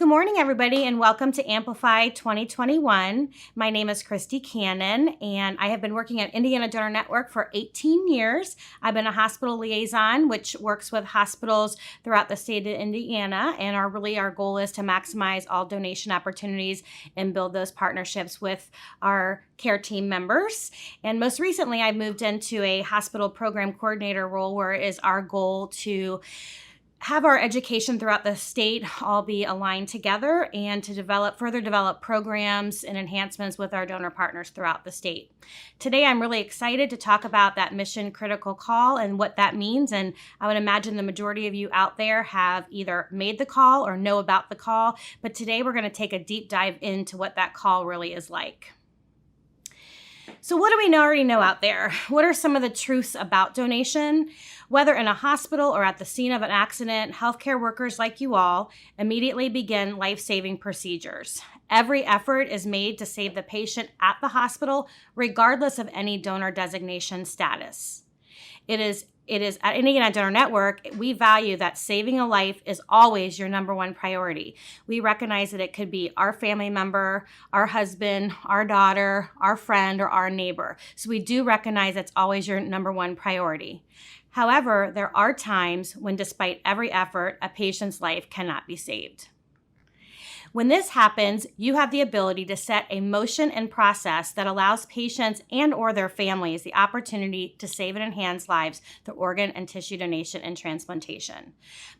Good morning, everybody, and welcome to Amplify 2021. My name is Christy Cannon, and I have been working at Indiana Donor Network for 18 years. I've been a hospital liaison, which works with hospitals throughout the state of Indiana, and our goal is to maximize all donation opportunities and build those partnerships with our care team members. And most recently, I moved into a hospital program coordinator role where it is our goal to have our education throughout the state all be aligned together and to further develop programs and enhancements with our donor partners throughout the state. Today, I'm really excited to talk about that mission critical call and what that means. And I would imagine the majority of you out there have either made the call or know about the call. But today, we're going to take a deep dive into what that call really is like. So what do we already know out there? What are some of the truths about donation? Whether in a hospital or at the scene of an accident, healthcare workers like you all immediately begin life-saving procedures. Every effort is made to save the patient at the hospital, regardless of any donor designation status. It is at Indiana Donor Network, we value that saving a life is always your number one priority. We recognize that it could be our family member, our husband, our daughter, our friend, or our neighbor. So we do recognize it's always your number one priority. However, there are times when, despite every effort, a patient's life cannot be saved. When this happens, you have the ability to set a motion and process that allows patients and or their families the opportunity to save and enhance lives through organ and tissue donation and transplantation.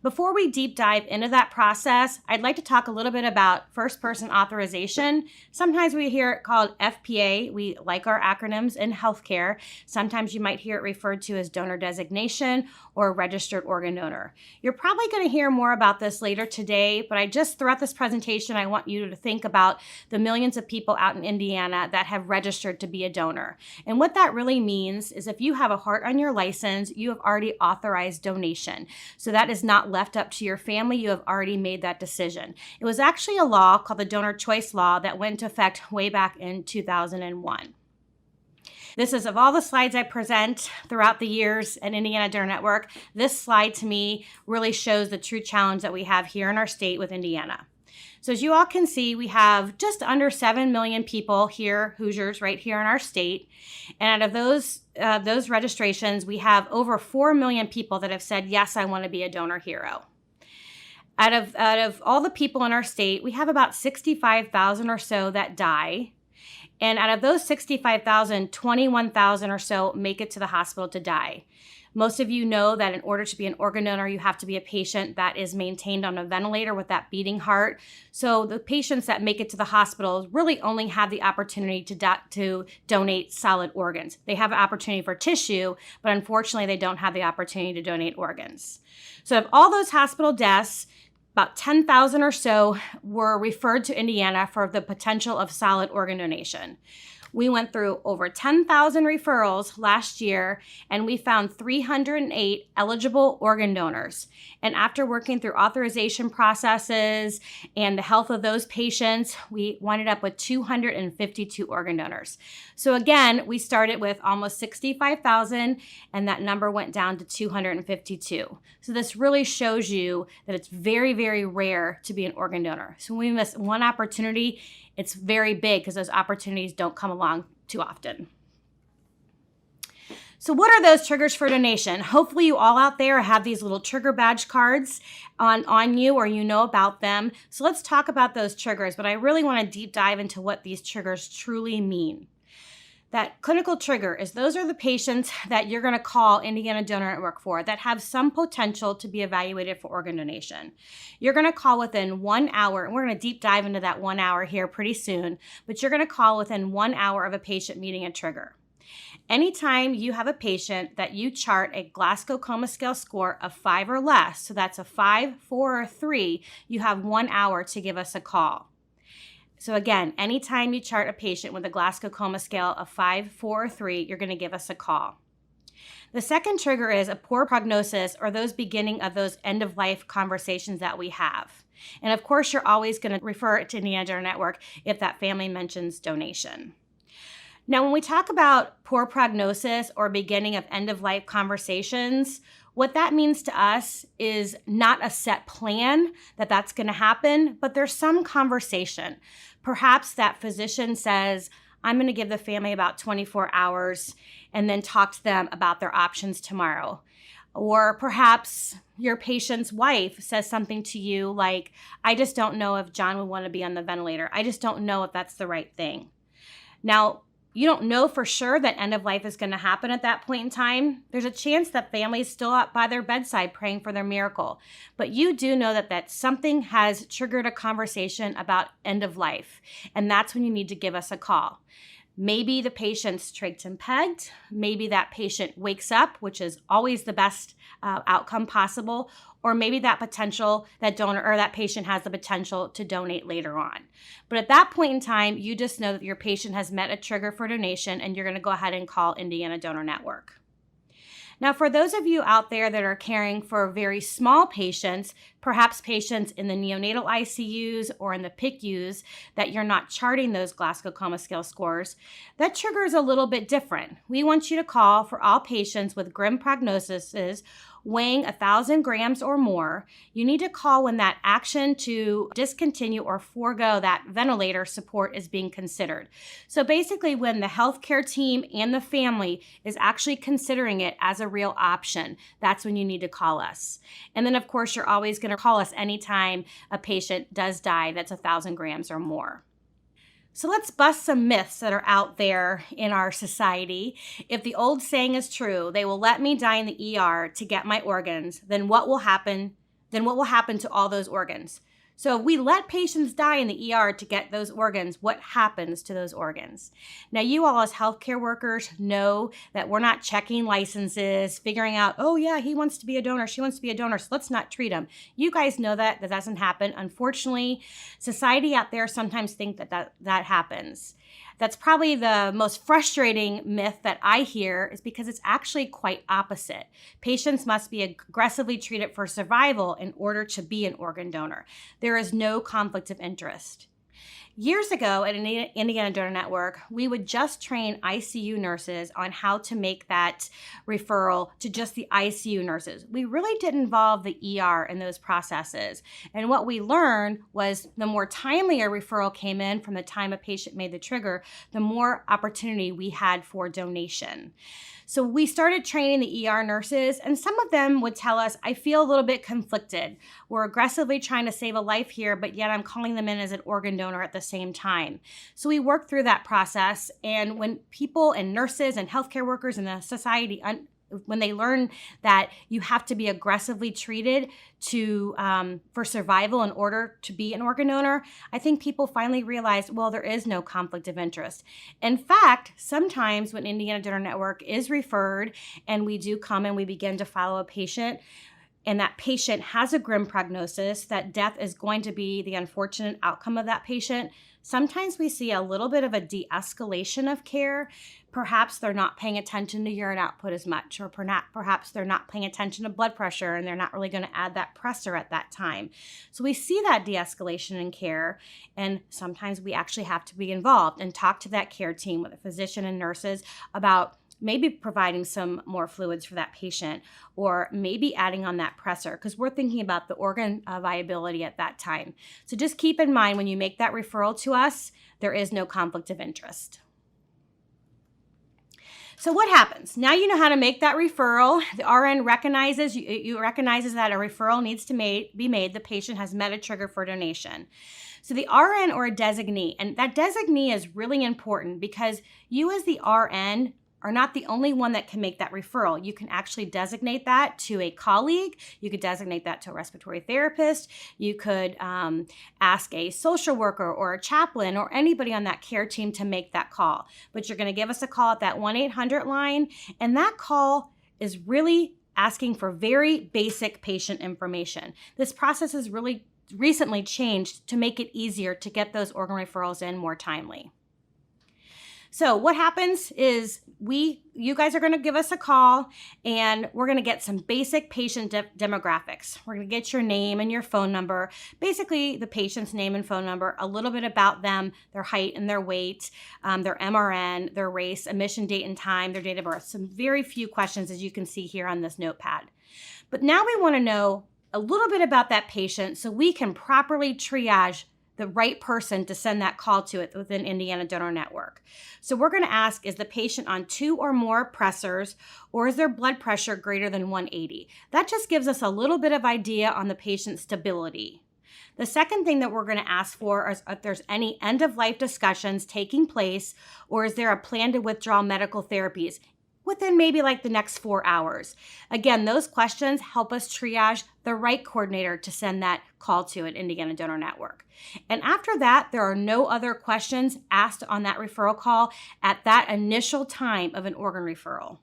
Before we deep dive into that process, I'd like to talk a little bit about first-person authorization. Sometimes we hear it called FPA. We like our acronyms in healthcare. Sometimes you might hear it referred to as donor designation or registered organ donor. You're probably going to hear more about this later today, but throughout this presentation, I want you to think about the millions of people out in Indiana that have registered to be a donor. And what that really means is if you have a heart on your license, you have already authorized donation. So that is not left up to your family. You have already made that decision. It was actually a law called the Donor Choice Law that went into effect way back in 2001. This is, of all the slides I present throughout the years at Indiana Donor Network, this slide to me really shows the true challenge that we have here in our state with Indiana. So as you all can see, we have just under 7 million people here, Hoosiers, right here in our state. And out of those registrations, we have over 4 million people that have said, yes, I want to be a donor hero. Out of all the people in our state, we have about 65,000 or so that die. And out of those 65,000, 21,000 or so make it to the hospital to die. Most of you know that in order to be an organ donor, you have to be a patient that is maintained on a ventilator with that beating heart. So the patients that make it to the hospital really only have the opportunity to donate solid organs. They have an opportunity for tissue, but unfortunately, they don't have the opportunity to donate organs. So of all those hospital deaths, about 10,000 or so were referred to Indiana for the potential of solid organ donation. We went through over 10,000 referrals last year, and we found 308 eligible organ donors. And after working through authorization processes and the health of those patients, we ended up with 252 organ donors. So again, we started with almost 65,000, and that number went down to 252. So this really shows you that it's very, very rare to be an organ donor. So when we miss one opportunity, it's very big because those opportunities don't come along too often. So what are those triggers for donation? Hopefully you all out there have these little trigger badge cards on you or you know about them. So let's talk about those triggers, but I really want to deep dive into what these triggers truly mean. That clinical trigger is those are the patients that you're going to call Indiana Donor Network for that have some potential to be evaluated for organ donation. You're going to call within 1 hour, and we're going to deep dive into that 1 hour here pretty soon, but you're going to call within 1 hour of a patient meeting a trigger. Anytime you have a patient that you chart a Glasgow Coma Scale score of 5 or less, so that's a 5, 4, or 3, you have 1 hour to give us a call. So again, anytime you chart a patient with a Glasgow Coma Scale of 5, 4, or 3, you're going to give us a call. The second trigger is a poor prognosis or those beginning of those end-of-life conversations that we have. And of course, you're always going to refer it to Indiana Donor Network if that family mentions donation. Now, when we talk about poor prognosis or beginning of end-of-life conversations, What that means to us is not a set plan that's going to happen, but there's some conversation. Perhaps that physician says, I'm going to give the family about 24 hours and then talk to them about their options tomorrow. Or perhaps your patient's wife says something to you like, I just don't know if John would want to be on the ventilator. I just don't know if that's the right thing. Now, you don't know for sure that end of life is going to happen at that point in time. There's a chance that family's still up by their bedside praying for their miracle. But you do know that something has triggered a conversation about end of life. And that's when you need to give us a call. Maybe the patient's trached and pegged. Maybe that patient wakes up, which is always the best outcome possible. Or maybe that donor or that patient has the potential to donate later on. But at that point in time, you just know that your patient has met a trigger for donation and you're going to go ahead and call Indiana Donor Network. Now, for those of you out there that are caring for very small patients, perhaps patients in the neonatal ICUs or in the PICUs, that you're not charting those Glasgow Coma Scale scores, that trigger is a little bit different. We want you to call for all patients with grim prognoses weighing 1,000 grams or more. You need to call when that action to discontinue or forego that ventilator support is being considered. So basically, when the healthcare team and the family is actually considering it as a real option, that's when you need to call us. And then, of course, you're always going to call us anytime a patient does die that's 1,000 grams or more. So let's bust some myths that are out there in our society. If the old saying is true, they will let me die in the ER to get my organs, then what will happen? Then what will happen to all those organs? So if we let patients die in the ER to get those organs, what happens to those organs? Now, you all as healthcare workers know that we're not checking licenses, figuring out, oh yeah, he wants to be a donor, she wants to be a donor, so let's not treat him. You guys know that doesn't happen. Unfortunately, society out there sometimes think that happens. That's probably the most frustrating myth that I hear, is because it's actually quite opposite. Patients must be aggressively treated for survival in order to be an organ donor. There is no conflict of interest. Years ago at Indiana Donor Network, we would just train ICU nurses on how to make that referral to just the ICU nurses. We really didn't involve the ER in those processes. And what we learned was the more timely a referral came in from the time a patient made the trigger, the more opportunity we had for donation. So we started training the ER nurses, and some of them would tell us, I feel a little bit conflicted. We're aggressively trying to save a life here, but yet I'm calling them in as an organ donor at the same time. So we worked through that process, and when people and nurses and healthcare workers in the society, when they learn that you have to be aggressively treated for survival in order to be an organ donor, I think people finally realized, well, there is no conflict of interest. In fact, sometimes when Indiana Donor Network is referred and we do come and we begin to follow a patient, and that patient has a grim prognosis, that death is going to be the unfortunate outcome of that patient, sometimes we see a little bit of a de-escalation of care. Perhaps they're not paying attention to urine output as much, or perhaps they're not paying attention to blood pressure and they're not really going to add that pressor at that time. So we see that de-escalation in care, and sometimes we actually have to be involved and talk to that care team with a physician and nurses about maybe providing some more fluids for that patient, or maybe adding on that pressor, because we're thinking about the organ viability at that time. So just keep in mind, when you make that referral to us, there is no conflict of interest. So what happens? Now you know how to make that referral. The RN recognizes that a referral needs to be made. The patient has met a trigger for donation. So the RN or a designee, and that designee is really important, because you as the RN are not the only one that can make that referral. You can actually designate that to a colleague. You could designate that to a respiratory therapist. You could ask a social worker or a chaplain or anybody on that care team to make that call. But you're going to give us a call at that 1-800 line, and that call is really asking for very basic patient information. This process has really recently changed to make it easier to get those organ referrals in more timely. So what happens is you guys are going to give us a call, and we're going to get some basic patient demographics. We're going to get your name and your phone number, basically the patient's name and phone number, a little bit about them, their height and their weight, their MRN, their race, admission date and time, their date of birth. Some very few questions, as you can see here on this notepad. But now we want to know a little bit about that patient so we can properly triage the right person to send that call to it within Indiana Donor Network. So we're going to ask, is the patient on 2 or more pressors, or is their blood pressure greater than 180? That just gives us a little bit of idea on the patient's stability. The second thing that we're going to ask for is if there's any end-of-life discussions taking place, or is there a plan to withdraw medical therapies within maybe like the next 4 hours. Again, those questions help us triage the right coordinator to send that call to at Indiana Donor Network. And after that, there are no other questions asked on that referral call at that initial time of an organ referral.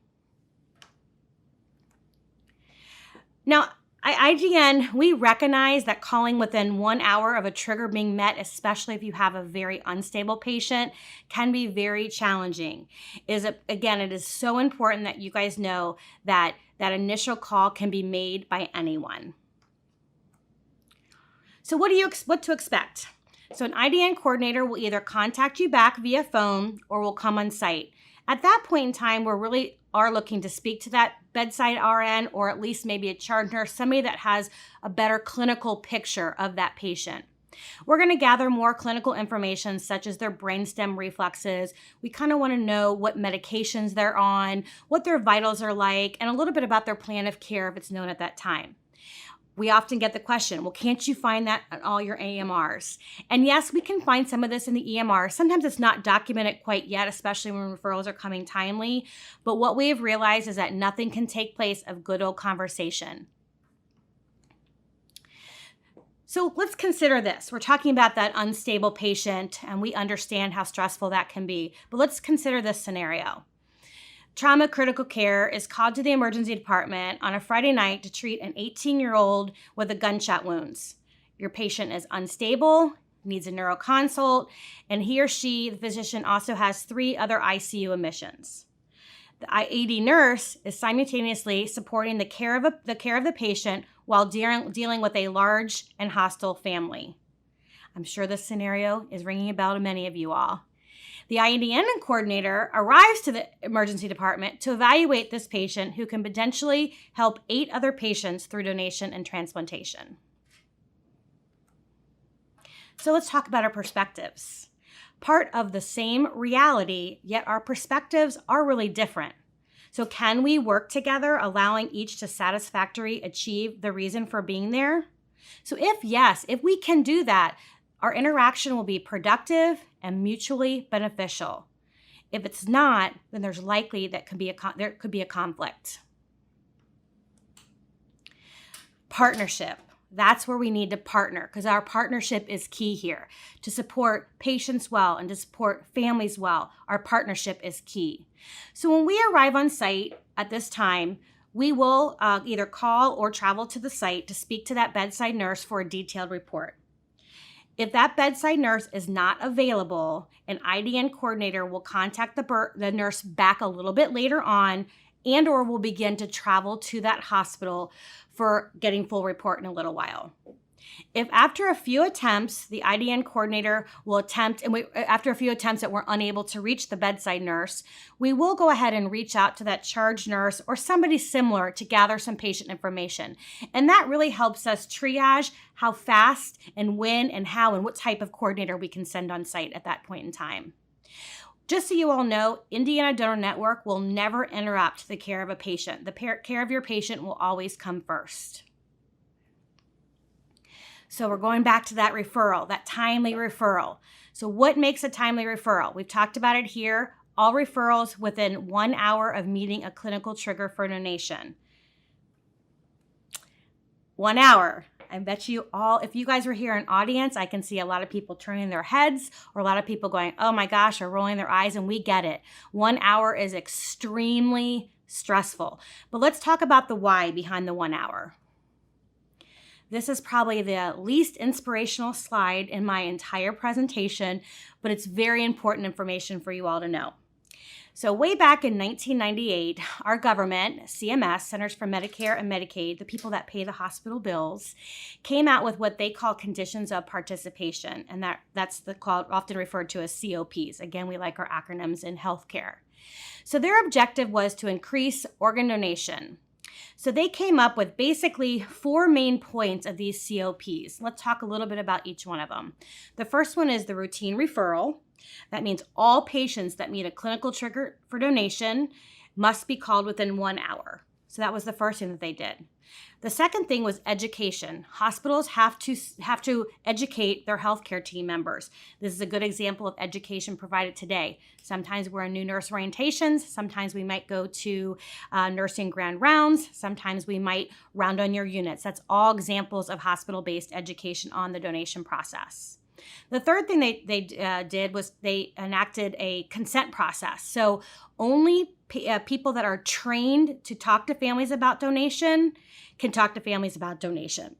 Now, at IGN, we recognize that calling within 1 hour of a trigger being met, especially if you have a very unstable patient, can be very challenging. Again, it is so important that you guys know that that initial call can be made by anyone. So what to expect? So an IDN coordinator will either contact you back via phone or will come on site. At that point in time, we really are looking to speak to that bedside RN or at least maybe a charge nurse, somebody that has a better clinical picture of that patient. We're going to gather more clinical information such as their brainstem reflexes. We kind of want to know what medications they're on, what their vitals are like, and a little bit about their plan of care if it's known at that time. We often get the question, well, can't you find that on all your AMRs? And yes, we can find some of this in the EMR. Sometimes it's not documented quite yet, especially when referrals are coming timely. But what we have realized is that nothing can take place of good old conversation. So let's consider this. We're talking about that unstable patient, and we understand how stressful that can be. But let's consider this scenario. Trauma critical care is called to the emergency department on a Friday night to treat an 18-year-old with a gunshot wounds. Your patient is unstable, needs a neuroconsult, and he or she, the physician, also has 3 other ICU admissions. The ED nurse is simultaneously supporting the care of the patient while dealing with a large and hostile family. I'm sure this scenario is ringing a bell to many of you all. The IDN coordinator arrives to the emergency department to evaluate this patient who can potentially help 8 other patients through donation and transplantation. So let's talk about our perspectives. Part of the same reality, yet our perspectives are really different. So can we work together, allowing each to satisfactorily achieve the reason for being there? So if yes, if we can do that, our interaction will be productive and mutually beneficial. If it's not, then there's likely that there could be a conflict. Partnership. That's where we need to partner because our partnership is key here. To support patients well and to support families well, our partnership is key. So when we arrive on site at this time, we will either call or travel to the site to speak to that bedside nurse for a detailed report. If that bedside nurse is not available, an IDN coordinator will contact the nurse back a little bit later on and or will begin to travel to that hospital for getting full report in a little while. If after a few attempts, the IDN coordinator will attempt, after a few attempts that we're unable to reach the bedside nurse, we will go ahead and reach out to that charge nurse or somebody similar to gather some patient information. And that really helps us triage how fast and when and how and what type of coordinator we can send on site at that point in time. Just so you all know, Indiana Donor Network will never interrupt the care of a patient. The care of your patient will always come first. So we're going back to that referral, that timely referral. So what makes a timely referral? We've talked about it here. All referrals within 1 hour of meeting a clinical trigger for donation. 1 hour. I bet you all, if you guys were here in audience, I can see a lot of people turning their heads or a lot of people going, oh my gosh, or rolling their eyes, and we get it. 1 hour is extremely stressful. But let's talk about the why behind the 1 hour. This is probably the least inspirational slide in my entire presentation, but it's very important information for you all to know. So way back in 1998, our government, CMS, Centers for Medicare and Medicaid, the people that pay the hospital bills, came out with what they call conditions of participation, and that's often referred to as COPs. Again, we like our acronyms in healthcare. So their objective was to increase organ donation. So they came up with basically 4 main points of these COPs. Let's talk a little bit about each one of them. The first one is the routine referral. That means all patients that meet a clinical trigger for donation must be called within 1 hour. So that was the first thing that they did. The second thing was education. Hospitals have to educate their healthcare team members. This is a good example of education provided today. Sometimes we're in new nurse orientations. Sometimes we might go to nursing grand rounds. Sometimes we might round on your units. That's all examples of hospital-based education on the donation process. The third thing they did was they enacted a consent process. So only people that are trained to talk to families about donation can talk to families about donation.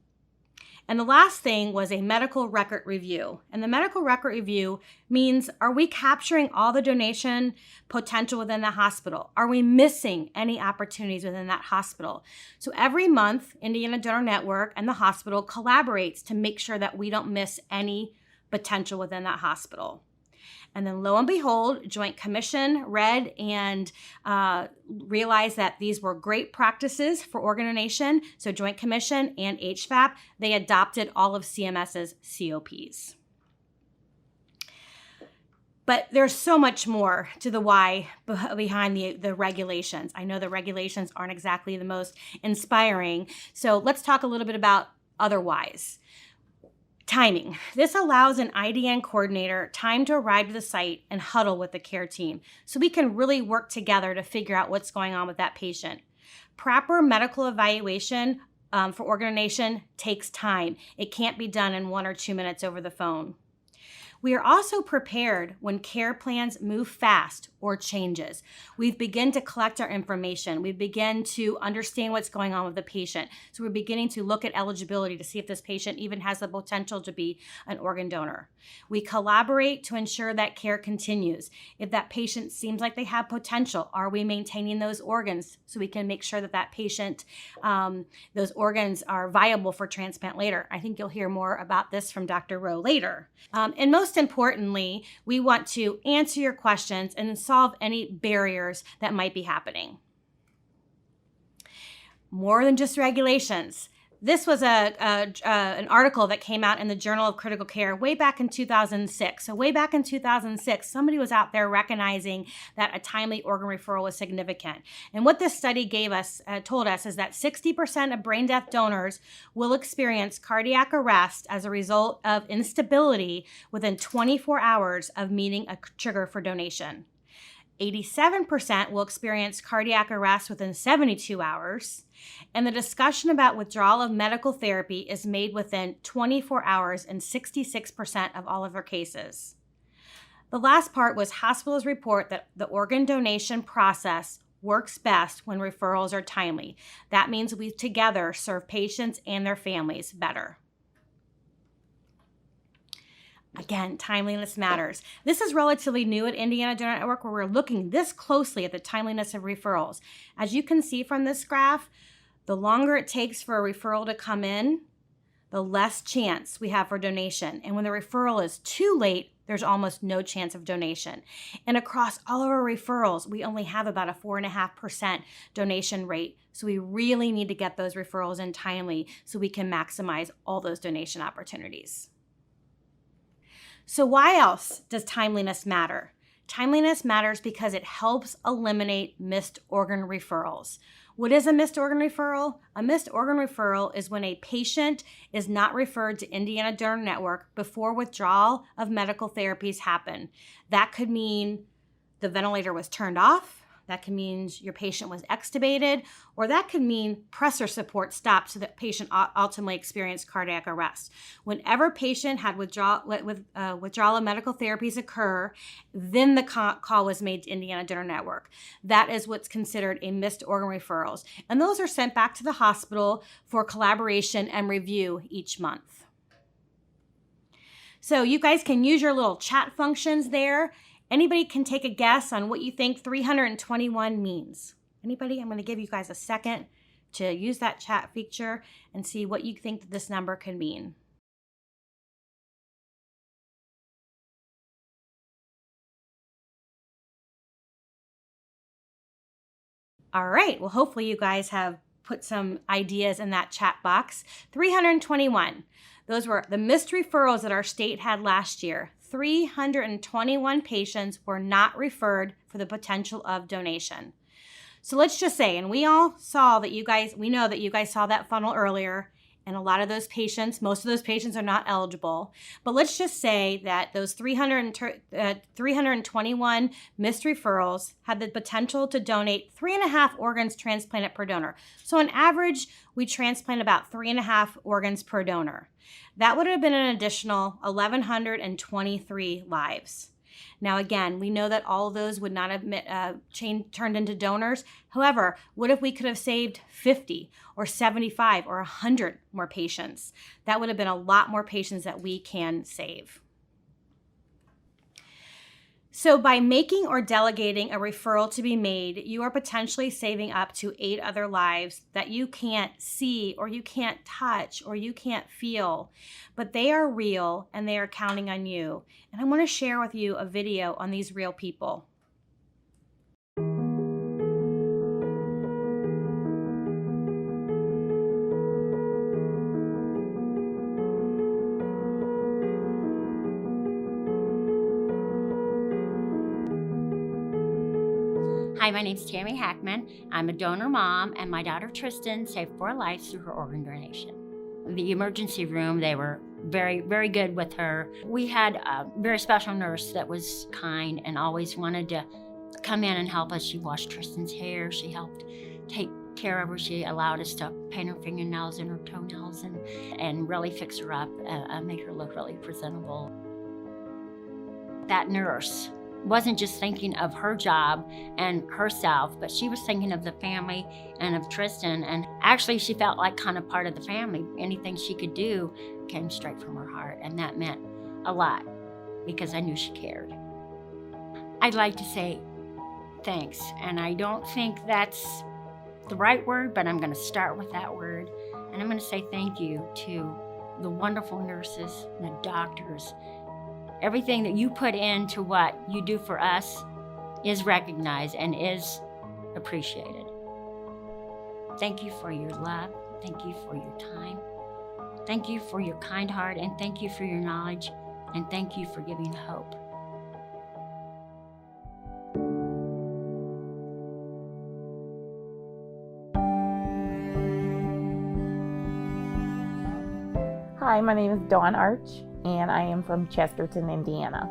And the last thing was a medical record review. And the medical record review means, are we capturing all the donation potential within the hospital? Are we missing any opportunities within that hospital? So every month, Indiana Donor Network and the hospital collaborates to make sure that we don't miss any potential within that hospital. And then lo and behold, Joint Commission read and realized that these were great practices for organ donation. So Joint Commission and HFAP, they adopted all of CMS's COPs. But there's so much more to the why behind the regulations. I know the regulations aren't exactly the most inspiring. So let's talk a little bit about other whys. Timing. This allows an IDN coordinator time to arrive to the site and huddle with the care team so we can really work together to figure out what's going on with that patient. Proper medical evaluation for organ donation takes time. It can't be done in 1 or 2 minutes over the phone. We are also prepared when care plans move fast or changes. We've begun to collect our information. We begin to understand what's going on with the patient. So we're beginning to look at eligibility to see if this patient even has the potential to be an organ donor. We collaborate to ensure that care continues. If that patient seems like they have potential, are we maintaining those organs so we can make sure that that patient, those organs are viable for transplant later? I think you'll hear more about this from Dr. Rowe later. And most importantly, we want to answer your questions and solve any barriers that might be happening. More than just regulations. This was an article that came out in the Journal of Critical Care way back in 2006. So way back in 2006, somebody was out there recognizing that a timely organ referral was significant. And what this study told us is that 60% of brain death donors will experience cardiac arrest as a result of instability within 24 hours of meeting a trigger for donation. 87% will experience cardiac arrest within 72 hours, and the discussion about withdrawal of medical therapy is made within 24 hours in 66% of all of their cases. The last part was hospitals report that the organ donation process works best when referrals are timely. That means we together serve patients and their families better. Again, timeliness matters. This is relatively new at Indiana Donor Network, where we're looking this closely at the timeliness of referrals. As you can see from this graph, the longer it takes for a referral to come in, the less chance we have for donation. And when the referral is too late, there's almost no chance of donation. And across all of our referrals, we only have about a 4.5% donation rate. So we really need to get those referrals in timely so we can maximize all those donation opportunities. So why else does timeliness matter? Timeliness matters because it helps eliminate missed organ referrals. What is a missed organ referral? A missed organ referral is when a patient is not referred to Indiana Donor Network before withdrawal of medical therapies happen. That could mean the ventilator was turned off. That can mean your patient was extubated, or that could mean pressor support stopped so that patient ultimately experienced cardiac arrest. Whenever patient had withdrawal of medical therapies occur, then the call was made to Indiana Donor Network. That is what's considered a missed organ referrals. And those are sent back to the hospital for collaboration and review each month. So you guys can use your little chat functions there. Anybody can take a guess on what you think 321 means. Anybody? I'm going to give you guys a second to use that chat feature and see what you think that this number could mean. All right. Well, hopefully you guys have put some ideas in that chat box. 321. Those were the missed referrals that our state had last year. 321 patients were not referred for the potential of donation. So let's just say, and we all saw that we know that you guys saw that funnel earlier, and a lot of those patients, most of those patients are not eligible. But let's just say that those 321 missed referrals had the potential to donate 3.5 organs transplanted per donor. So on average, we transplant about 3.5 organs per donor. That would have been an additional 1,123 lives. Now, again, we know that all of those would not have turned into donors. However, what if we could have saved 50 or 75 or 100 more patients? That would have been a lot more patients that we can save. So by making or delegating a referral to be made, you are potentially saving up to 8 other lives that you can't see or you can't touch or you can't feel, but they are real and they are counting on you. And I want to share with you a video on these real people. Hi, my name's Tammy Hackman. I'm a donor mom, and my daughter Tristan saved 4 lives through her organ donation. The emergency room, they were very, very good with her. We had a very special nurse that was kind and always wanted to come in and help us. She washed Tristan's hair. She helped take care of her. She allowed us to paint her fingernails and her toenails and really fix her up, make her look really presentable. That nurse wasn't just thinking of her job and herself, but she was thinking of the family and of Tristan. And actually, she felt like kind of part of the family. Anything she could do came straight from her heart. And that meant a lot because I knew she cared. I'd like to say thanks. And I don't think that's the right word, but I'm going to start with that word. And I'm going to say thank you to the wonderful nurses, the doctors. Everything that you put into what you do for us is recognized and is appreciated. Thank you for your love. Thank you for your time. Thank you for your kind heart, and thank you for your knowledge, and thank you for giving hope. Hi, my name is Dawn Arch, and I am from Chesterton, Indiana.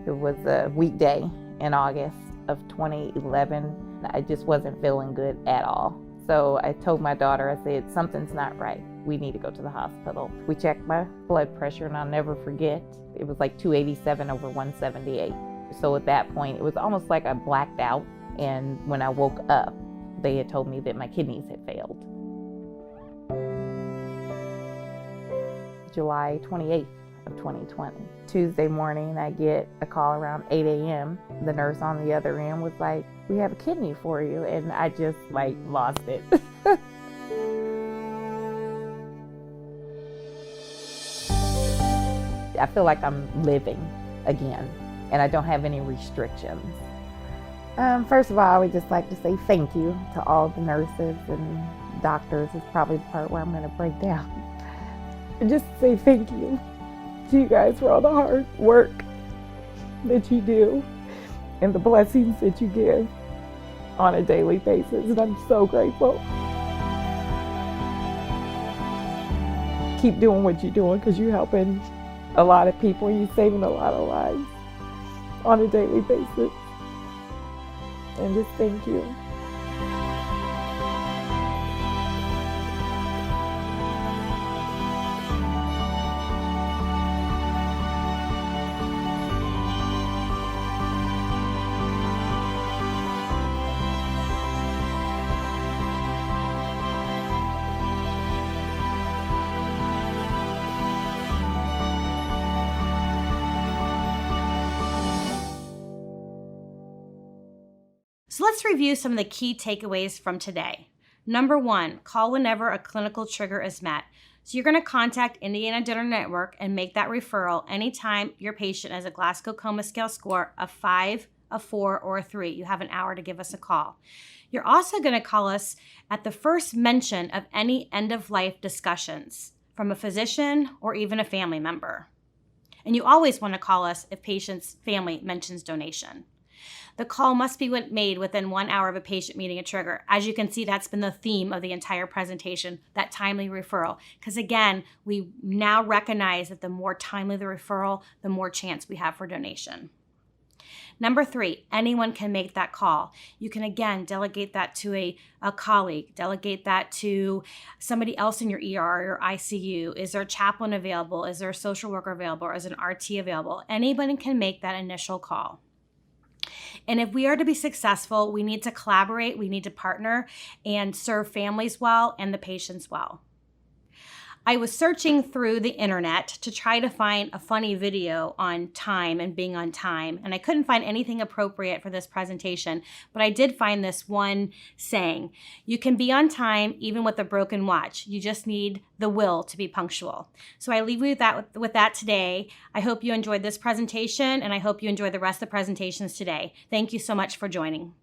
It was a weekday in August of 2011. I just wasn't feeling good at all. So I told my daughter, I said, something's not right. We need to go to the hospital. We checked my blood pressure, and I'll never forget, it was like 287 over 178. So at that point, it was almost like I blacked out. And when I woke up, they had told me that my kidneys had failed. July 28th of 2020. Tuesday morning, I get a call around 8 a.m. The nurse on the other end was like, we have a kidney for you. And I just lost it. I feel like I'm living again, and I don't have any restrictions. First of all, I would just like to say thank you to all the nurses and doctors. Is probably the part where I'm going to break down. And just say thank you to you guys for all the hard work that you do and the blessings that you give on a daily basis, and I'm so grateful. Keep doing what you're doing, because you're helping a lot of people, you're saving a lot of lives on a daily basis, and just thank you. So let's review some of the key takeaways from today. Number 1, call whenever a clinical trigger is met. So you're going to contact Indiana Donor Network and make that referral anytime your patient has a Glasgow Coma Scale score of 5 a 4, or a 3. You have an hour to give us a call. You're also going to call us at the first mention of any end-of-life discussions from a physician or even a family member. And you always want to call us if patient's family mentions donation. The call must be made within 1 hour of a patient meeting a trigger. As you can see, that's been the theme of the entire presentation, that timely referral. Because again, we now recognize that the more timely the referral, the more chance we have for donation. Number 3, anyone can make that call. You can, again, delegate that to a colleague, delegate that to somebody else in your ER or ICU. Is there a chaplain available? Is there a social worker available? Or is an RT available? Anybody can make that initial call. And if we are to be successful, we need to collaborate, we need to partner and serve families well and the patients well. I was searching through the internet to try to find a funny video on time and being on time, and I couldn't find anything appropriate for this presentation, but I did find this one saying, you can be on time even with a broken watch. You just need the will to be punctual. So I leave you with that today. I hope you enjoyed this presentation, and I hope you enjoy the rest of the presentations today. Thank you so much for joining.